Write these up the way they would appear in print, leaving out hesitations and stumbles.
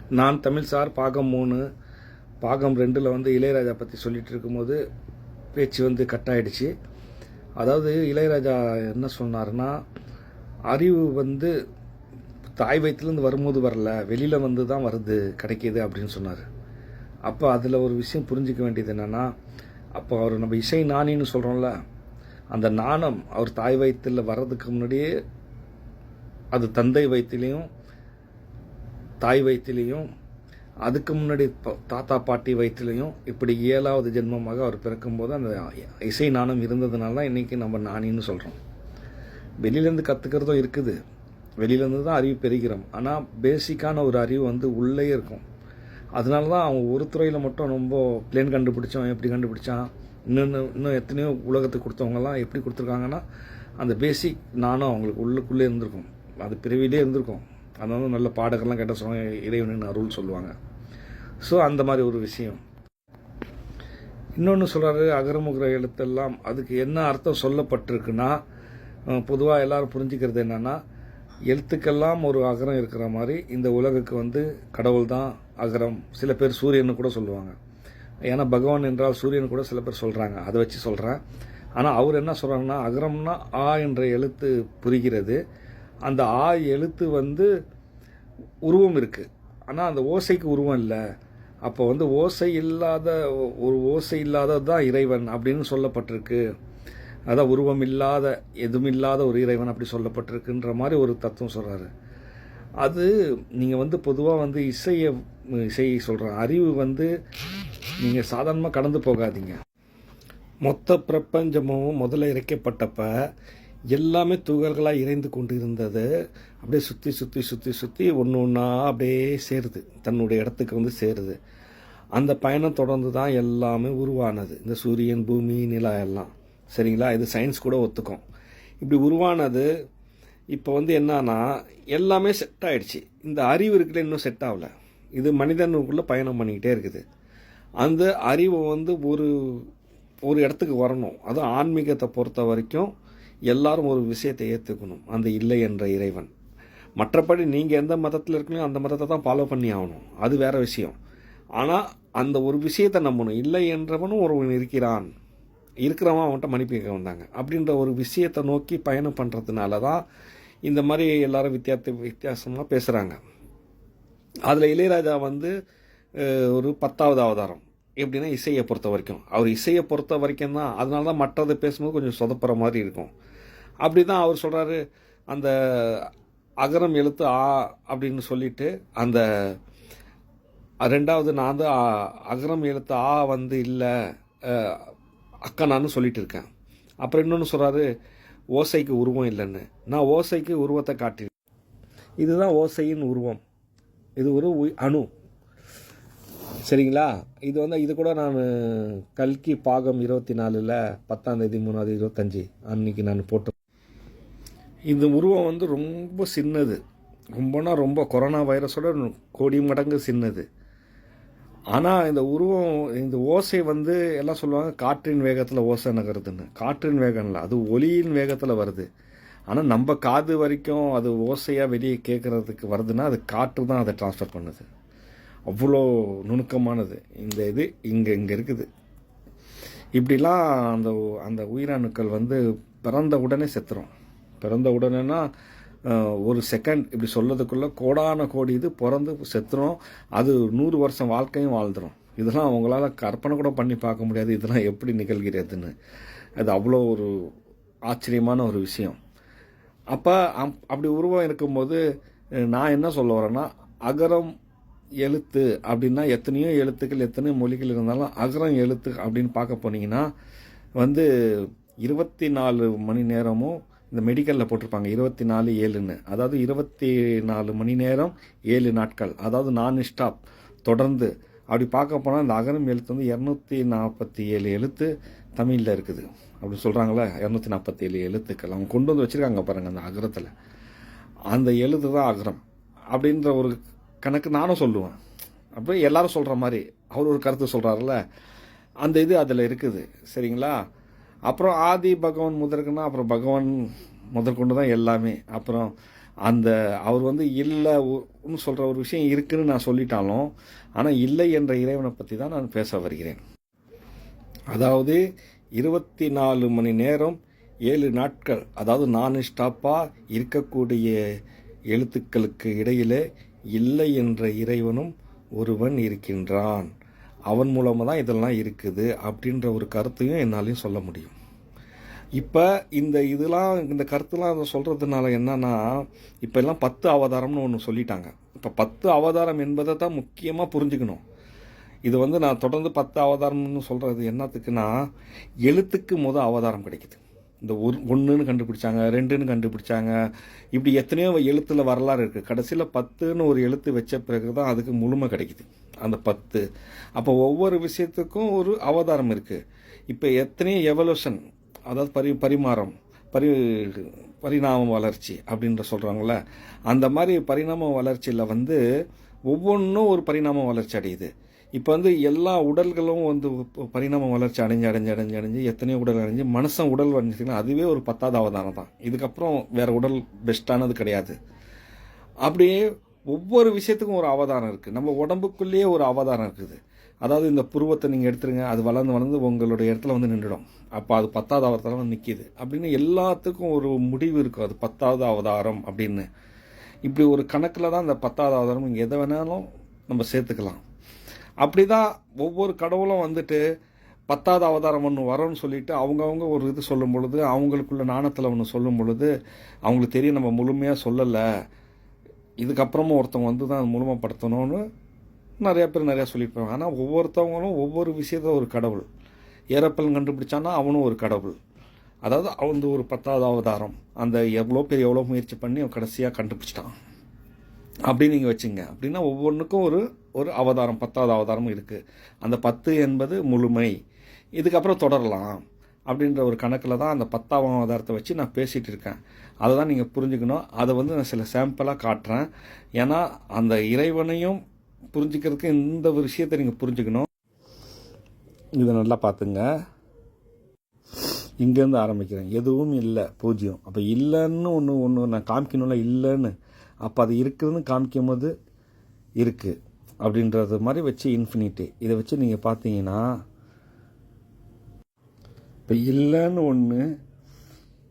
நான் தமிழ் சார் பாகம் 3 பாகம் 2ல் வந்து இளையராஜா பற்றி சொல்லிட்டு இருக்கும்போது பேச்சு வந்து கட் ஆகிடுச்சு. அதாவது இளையராஜா என்ன சொன்னார்னா, அறிவு வந்து தாய் வயிற்றுலேருந்து வரும்போது வரல, வெளியில் வந்து தான் வருது, கிடைக்கிது அப்படின்னு சொன்னார். அப்போ அதில் ஒரு விஷயம் புரிஞ்சிக்க வேண்டியது என்னென்னா, அப்போ அவர் நம்ம இசை நாணின்னு சொல்கிறோம்ல, அந்த நாணம் அவர் தாய் வயிற்றில் வர்றதுக்கு முன்னாடியே அது தந்தை வயிற்றுலேயும் தாய் வயிற்றிலையும் அதுக்கு முன்னாடி தாத்தா பாட்டி வயிற்றுலையும் இப்படி 7வது ஜென்மமாக அவர் பிறக்கும்போது அந்த இசை நாணம் இருந்ததுனால தான் இன்றைக்கி நம்ம நாணின்னு சொல்கிறோம். வெளியிலேருந்து கற்றுக்கிறதும் இருக்குது, வெளியிலேருந்து தான் அறிவு பெறுகிறோம். ஆனால் பேசிக்கான ஒரு அறிவு வந்து உள்ளே இருக்கும். அதனால தான் அவங்க ஒரு துறையில் மட்டும் ரொம்ப பிளேன் கண்டுபிடிச்சோம், எப்படி கண்டுபிடிச்சான், இன்னும் எத்தனையோ உலகத்துக்கு கொடுத்தவங்கலாம் எப்படி கொடுத்துருக்காங்கன்னா, அந்த பேசிக் நானும் அவங்களுக்கு உள்ளுக்குள்ளே இருந்திருக்கும், அது பிறவிலே இருந்திருக்கும். அதனால நல்ல பாடகர்லாம் கேட்ட சொல்லுவாங்க, இறைவனின் அருள் சொல்லுவாங்க. ஸோ அந்த மாதிரி ஒரு விஷயம். இன்னொன்று சொல்கிறாரு, அகரமுகர எழுத்தெல்லாம் அதுக்கு என்ன அர்த்தம் சொல்லப்பட்டிருக்குன்னா, பொதுவாக எல்லாரும் புரிஞ்சுக்கிறது என்னென்னா, எழுத்துக்கெல்லாம் ஒரு அகரம் இருக்கிற மாதிரி இந்த உலகுக்கு வந்து கடவுள் தான் அகரம். சில பேர் சூரியன்னு கூட சொல்லுவாங்க. ஏன்னா பகவான் என்றால் சூரியன் கூட சில பேர் சொல்கிறாங்க. அதை வச்சு சொல்கிறேன். ஆனால் அவர் என்ன சொல்கிறாங்கன்னா, அகரம்னா ஆ என்ற எழுத்து புரிகிறது. அந்த ஆ எழுத்து வந்து உருவம் இருக்குது, ஆனால் அந்த ஓசைக்கு உருவம் இல்லை. அப்போ வந்து ஓசை இல்லாதது தான் இறைவன் அப்படின்னு சொல்லப்பட்டிருக்கு. அதான் உருவம் இல்லாத எதுவும் இல்லாத ஒரு இறைவன் அப்படி சொல்லப்பட்டிருக்குன்ற மாதிரி ஒரு தத்துவம் சொல்கிறாரு. அது நீங்கள் வந்து பொதுவாக வந்து இசையை சொல்கிறேன், அறிவு வந்து நீங்கள் சாதாரணமாக கடந்து போகாதீங்க. மொத்த பிரபஞ்சமும் முதல்ல இறைக்கப்பட்டப்ப எல்லாமே துகள்களாக இறைந்து கொண்டு இருந்தது. அப்படியே சுற்றி சுற்றி சுற்றி சுற்றி ஒன்று ஒன்றா அப்படியே சேருது, தன்னுடைய இடத்துக்கு வந்து சேருது. அந்த பயணம் தொடர்ந்து தான் எல்லாமே உருவானது, இந்த சூரியன், பூமி, நிலா எல்லாம். சரிங்களா? இது சயின்ஸ் கூட ஒத்துக்கும். இப்படி உருவானது இப்போ வந்து என்னன்னா எல்லாமே செட் ஆகிடுச்சு. இந்த அறிவு இருக்குல்ல, இன்னும் செட் ஆகலை. இது மனிதனுக்குள்ளே பயணம் பண்ணிக்கிட்டே இருக்குது. அந்த அறிவு வந்து ஒரு இடத்துக்கு வரணும். அதுவும் ஆன்மீகத்தை பொறுத்த வரைக்கும் எல்லாரும் ஒரு விஷயத்தை ஏற்றுக்கணும், அந்த இல்லை என்ற இறைவன். மற்றபடி நீங்கள் எந்த மதத்தில் இருக்கணும் அந்த மதத்தை தான் ஃபாலோ பண்ணி ஆகணும், அது வேறு விஷயம். ஆனால் அந்த ஒரு விஷயத்தை நம்பணும், இல்லை என்றவனும் ஒருவன் இருக்கிறவன் அவன்கிட்ட மன்னிப்பு கேட்க வந்தாங்க அப்படின்ற ஒரு விஷயத்தை நோக்கி பயணம் பண்ணுறதுனால தான் இந்த மாதிரி எல்லாரும் வித்தியாசமாக பேசுகிறாங்க. அதில் இளையராஜா வந்து ஒரு 10வது அவதாரம். எப்படின்னா இசையை பொறுத்த வரைக்கும், அவர் இசையை பொறுத்த வரைக்கும் தான். அதனால தான் மற்றதை பேசும்போது கொஞ்சம் சொதப்புற மாதிரி இருக்கும். அப்படி தான் அவர் சொல்கிறாரு, அந்த அகரம் எழுத்து ஆ அப்படின்னு சொல்லிட்டு, அந்த 2வது நான் வந்து அகரம் எழுத்து ஆ வந்து இல்லை அக்கா நான் சொல்லிட்டு இருக்கேன். அப்புறம் இன்னொன்று சொல்கிறாரு, ஓசைக்கு உருவம் இல்லைன்னு. நான் ஓசைக்கு உருவத்தை காட்டினேன். இதுதான் ஓசையின் உருவம், இது ஒரு அணு. சரிங்களா? இது வந்து இது கூட நான் கல்கி பாகம் 24ல் 10ஆம் தேதி 3வது 25 அன்னைக்கு நான் போட்டேன். இந்த உருவம் வந்து ரொம்ப சின்னது, ரொம்ப கொரோனா வைரஸோட கோடி மடங்கு சின்னது. ஆனால் இந்த உருவம், இந்த ஓசை வந்து எல்லாம் சொல்லுவாங்க காற்றின் வேகத்தில் ஓசை நகருதுன்னு. காற்றின் வேகம் இல்லை, அது ஒலியின் வேகத்தில் வருது. ஆனால் நம்ம காது வரைக்கும் அது ஓசையாக வெளியே கேட்குறதுக்கு வருதுன்னா அது காற்று தான் அதை ட்ரான்ஸ்ஃபர் பண்ணுது. அவ்வளோ நுணுக்கமானது இந்த இது இங்கே இருக்குது. இப்படிலாம் அந்த உயிரணுக்கள் வந்து பிறந்த உடனே செத்துரும். பிறந்த உடனேனா ஒரு செகண்ட் இப்படி சொல்லதுக்குள்ளே கோடான கோடி இது பிறந்து செத்துரும். அது 100 வருஷம் வாழ்க்கையும் வாழ்ந்துடும். இதெல்லாம் அவங்களால கற்பனை கூட பண்ணி பார்க்க முடியாது, இதெல்லாம் எப்படி நிகழ்கிறதுன்னு. அது அவ்வளோ ஒரு ஆச்சரியமான ஒரு விஷயம். அப்போ அப்படி உருவம் இருக்கும்போது நான் என்ன சொல்ல வரேன்னா, அகரம் எழுத்து அப்படின்னா எத்தனையோ எழுத்துக்கள், எத்தனையோ மொழிகள் இருந்தாலும் அகரம் எழுத்து அப்படின்னு பார்க்க போனீங்கன்னா வந்து 24 மணி நேரமும் இந்த மெடிக்கலில் போட்டிருப்பாங்க 24/7ன்னு. அதாவது 24 மணி நேரம் 7 நாட்கள், அதாவது நான் ஸ்டாப் தொடர்ந்து. அப்படி பார்க்க போனால் இந்த அகரம் எழுத்து வந்து 247 எழுத்து தமிழில் இருக்குது. அப்படி சொல்கிறாங்களே, 247 எழுத்துக்கள் அவங்க கொண்டு வந்து வச்சுருக்காங்க பாருங்கள் அந்த அகரத்தில். அந்த எழுத்து தான் அகரம் அப்படின்ற ஒரு கணக்கு நானும் சொல்லுவேன். அப்போ எல்லாரும் சொல்கிற மாதிரி அவர் ஒரு கருத்து சொல்கிறாருல்ல, அந்த இது அதில் இருக்குது. சரிங்களா? அப்புறம் ஆதி பகவான் முதற்குன்னா அப்புறம் பகவான் முதற்கொண்டு தான் எல்லாமே. அப்புறம் அந்த அவர் வந்து இல்லைன்னு சொல்கிற ஒரு விஷயம் இருக்குன்னு நான் சொல்லிட்டாலும், ஆனால் இல்லை என்ற இறைவனை பற்றி தான் நான் பேச வருகிறேன். அதாவது 24 மணி நேரம் 7 நாட்கள், அதாவது நான் ஸ்டாப்பாக இருக்கக்கூடிய எழுத்துக்களுக்கு இடையிலே இல்லை என்ற இறைவனும் ஒருவன் இருக்கின்றான். அவன் மூலமாக தான் இதெல்லாம் இருக்குது அப்படின்ற ஒரு கருத்தையும் என்னாலையும் சொல்ல முடியும். இப்போ இந்த கருத்துலாம் சொல்கிறதுனால என்னன்னா, இப்போ எல்லாம் 10 அவதாரம்னு ஒன்று சொல்லிட்டாங்க. இப்போ 10 அவதாரம் என்பதை தான் முக்கியமாக புரிஞ்சுக்கணும். இது வந்து நான் தொடர்ந்து 10 அவதாரம்னு சொல்கிறது என்னத்துக்குன்னா, எழுத்துக்கு அவதாரம் கிடைக்குது. இந்த 1ன்னு கண்டுபிடிச்சாங்க, 2ன்னு கண்டுபிடிச்சாங்க, இப்படி எத்தனையோ எழுத்தில் வரலாறு இருக்குது. கடைசியில் 10ன்னு ஒரு எழுத்து வச்ச பிறகு தான் அதுக்கு முழுமை கிடைக்குது, அந்த 10. அப்போ ஒவ்வொரு விஷயத்துக்கும் ஒரு அவதாரம் இருக்குது. இப்போ எத்தனையோ எவல்யூஷன், அதாவது பரிணாம வளர்ச்சி அப்படின்ற சொல்கிறாங்கள, அந்த மாதிரி பரிணாம வளர்ச்சியில் வந்து ஒவ்வொன்றும் ஒரு பரிணாம வளர்ச்சி அடையுது. இப்போ வந்து எல்லா உடல்களும் வந்து பரிணாம வளர்ச்சி அடைஞ்சு எத்தனையோ உடல் அடைஞ்சு மனுஷன் உடல் வந்துச்சுன்னா அதுவே ஒரு 10வது அவதாரம் தான். இதுக்கப்புறம் வேற உடல் பெஸ்ட்டானது கிடையாது. அப்படியே ஒவ்வொரு விஷயத்துக்கும் ஒரு அவதாரம் இருக்குது. நம்ம உடம்புக்குள்ளேயே ஒரு அவதாரம் இருக்குது. அதாவது இந்த புருவத்தை நீங்கள் எடுத்துருங்க, அது வளர்ந்து உங்களுடைய இடத்துல வந்து நின்றுடும். அப்போ அது 10வது அவதாரம் வந்து நிற்கிது அப்படின்னு எல்லாத்துக்கும் ஒரு முடிவு இருக்கும். அது 10வது அவதாரம் அப்படின்னு இப்படி ஒரு கணக்கில் தான் இந்த 10வது அவதாரம் இங்கே எதை வேணாலும் நம்ம சேர்த்துக்கலாம். அப்படி தான் ஒவ்வொரு கடவுளும் வந்துட்டு 10வது அவதாரம் ஒன்று வரோன்னு சொல்லிட்டு அவங்கவுங்க ஒரு இது சொல்லும் பொழுது, அவங்களுக்குள்ள நாணத்தில் ஒன்று சொல்லும் பொழுது அவங்களுக்கு தெரியும் நம்ம முழுமையாக சொல்லலை, இதுக்கப்புறமும் ஒருத்தவங்க வந்து தான் முழுமைப்படுத்தணும்னு நிறையா பேர் நிறையா சொல்லியிருப்பாங்க. ஆனால் ஒவ்வொருத்தவங்களும் ஒவ்வொரு விஷயத்த ஒரு கடவுள். ஏரோப்ளேன் கண்டுபிடிச்சான்னா அவனும் ஒரு கடவுள். அதாவது அவன் ஒரு 10வது அவதாரம். அந்த எவ்வளோ முயற்சி பண்ணி அவன் கடைசியாக கண்டுபிடிச்சிட்டான் அப்படின்னு நீங்கள் வச்சுங்க. அப்படின்னா ஒவ்வொன்றுக்கும் ஒரு அவதாரம், 10வது அவதாரம் இருக்குது. அந்த 10 என்பது முழுமை. இதுக்கப்புறம் தொடரலாம் அப்படின்ற ஒரு கணக்கில் தான் அந்த 10வது அவதாரத்தை வச்சு நான் பேசிகிட்டு இருக்கேன். அதை தான் நீங்கள் புரிஞ்சுக்கணும். அதை வந்து நான் சில சாம்பிளாக காட்டுறேன். ஏன்னா அந்த இறைவனையும் புரிஞ்சுக்கிறதுக்கு இந்த ஒரு விஷயத்தை நீங்கள் புரிஞ்சுக்கணும். இதை நல்லா பார்த்துங்க. இங்கேருந்து ஆரம்பிக்கிறேன். எதுவும் இல்லை, பூஜ்ஜியம். அப்போ இல்லைன்னு ஒன்று நான் காமிக்கணும்ல, இல்லைன்னு. அப்போ அது இருக்குதுன்னு காமிக்கும் போது இருக்குது அப்படின்றது மாதிரி வச்சு இன்ஃபினிட்டி. இதை வச்சு நீங்கள் பார்த்தீங்கன்னா இப்போ இல்லைன்னு ஒன்று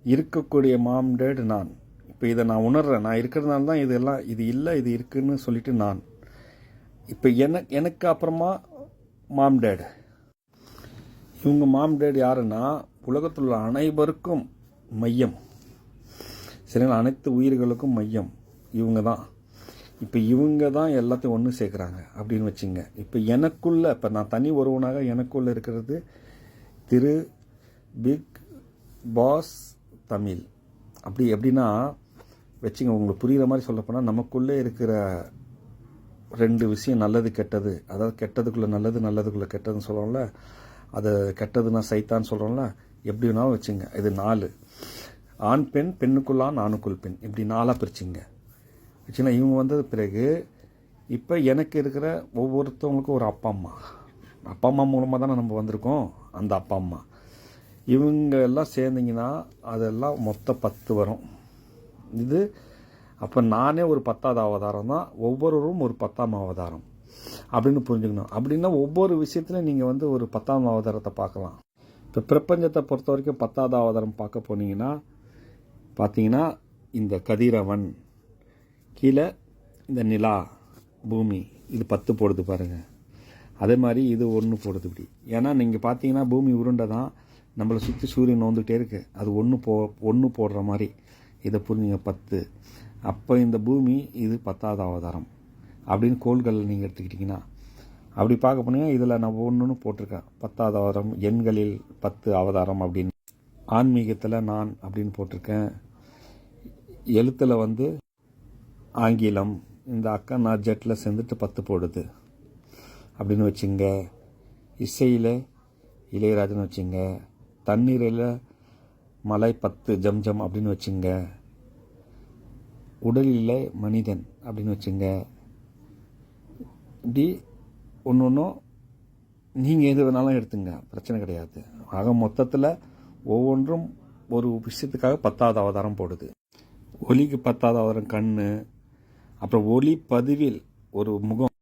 இருக்கக்கூடிய மாம்டேட் நான். இப்போ இதை நான் உணர்றேன், நான் இருக்கிறதுனால தான் இதெல்லாம், இது இல்லை இது இருக்குன்னு சொல்லிட்டு நான். இப்போ எனக்கு அப்புறமா மாம்டேட். இவங்க மாம்டேட் யாருன்னா உலகத்தில் உள்ள அனைவருக்கும் மையம், சரிங்களா? அனைத்து உயிர்களுக்கும் மையம் இவங்க தான். இப்போ இவங்க தான் எல்லாத்தையும் ஒன்று சேர்க்குறாங்க அப்படின்னு வச்சுங்க. இப்போ எனக்குள்ள, இப்போ நான் தனி ஒருவனாக எனக்குள்ளே இருக்கிறது திரு பிக் பாஸ் தமிழ். அப்படி எப்படின்னா வச்சுங்க, உங்களுக்கு புரிகிற மாதிரி சொல்லப்போனால் நமக்குள்ளே இருக்கிற 2 விஷயம், நல்லது கெட்டது. அதாவது கெட்டதுக்குள்ளே நல்லது, நல்லதுக்குள்ளே கெட்டதுன்னு சொல்கிறோம்ல, அது கெட்டதுன்னா சைத்தான்னு சொல்கிறோம்ல, எப்படி வேணாலும் வச்சுங்க. இது 4 ஆண் பெண், பெண்ணுக்குள் ஆண், ஆணுக்குள் பெண், இப்படி 4ஆக பிரிச்சுங்க வச்சுன்னா. இவங்க வந்தது பிறகு இப்போ எனக்கு இருக்கிற ஒவ்வொருத்தவங்களுக்கும் ஒரு அப்பா அம்மா மூலமாக தானே நம்ம வந்திருக்கோம். அந்த அப்பா அம்மா இவங்க எல்லாம் சேர்ந்திங்கன்னா அதெல்லாம் மொத்தம் 10 வரும். இது அப்போ நானே ஒரு 10வது அவதாரம் தான், ஒவ்வொருவரும் ஒரு 10ஆம் அவதாரம் அப்படின்னு புரிஞ்சுக்கணும். அப்படின்னா ஒவ்வொரு விஷயத்துலையும் நீங்கள் வந்து ஒரு 10ஆம் அவதாரத்தை பார்க்கலாம். இப்போ பிரபஞ்சத்தை பொறுத்த வரைக்கும் 10வது அவதாரம் பார்க்க போனீங்கன்னா பார்த்தீங்கன்னா இந்த கதிரவன், கீழே இந்த நிலா, பூமி, இது 10 போடுது பாருங்கள். அதே மாதிரி இது 1 போடுது இப்படி. ஏன்னா நீங்கள் பார்த்தீங்கன்னா பூமி உருண்டை தான், நம்மளை சுற்றி சூரியன் வந்துகிட்டே இருக்குது. அது 1 போடுற மாதிரி இதை புரிஞ்சுங்க 10. அப்போ இந்த பூமி இது 10வது அவதாரம் அப்படின்னு கோள்கள் நீங்கள் எடுத்துக்கிட்டிங்கன்னா அப்படி பார்க்க போனீங்கன்னா இதில் நான் 1ன்னு போட்டிருக்கேன். 10வது அவதாரம், எண்களில் 10 அவதாரம் அப்படின்னு. ஆன்மீகத்தில் நான் அப்படின்னு போட்டிருக்கேன். எழுத்தில் வந்து ஆங்கிலம், இந்த அக்கா நான் ஜெட்டில் சேர்ந்துட்டு 10 போடுது அப்படின்னு வச்சுங்க. இசையில் இளையராஜன்னு வச்சுங்க. தண்ணீரில் மலை 10 ஜம் அப்படின்னு வச்சுங்க. உடலில் மனிதன் அப்படின்னு வச்சுங்க. இப்படி ஒன்றும் நீங்கள் எது வேணாலும் எடுத்துங்க, பிரச்சனை கிடையாது. ஆக மொத்தத்தில் ஒவ்வொன்றும் ஒரு விஷயத்துக்காக 10வது அவதாரம் போடுது. ஒலிக்கு பத்தாத அவரம் கண், அப்புறம் ஒலி பதிவில் ஒரு முகம்.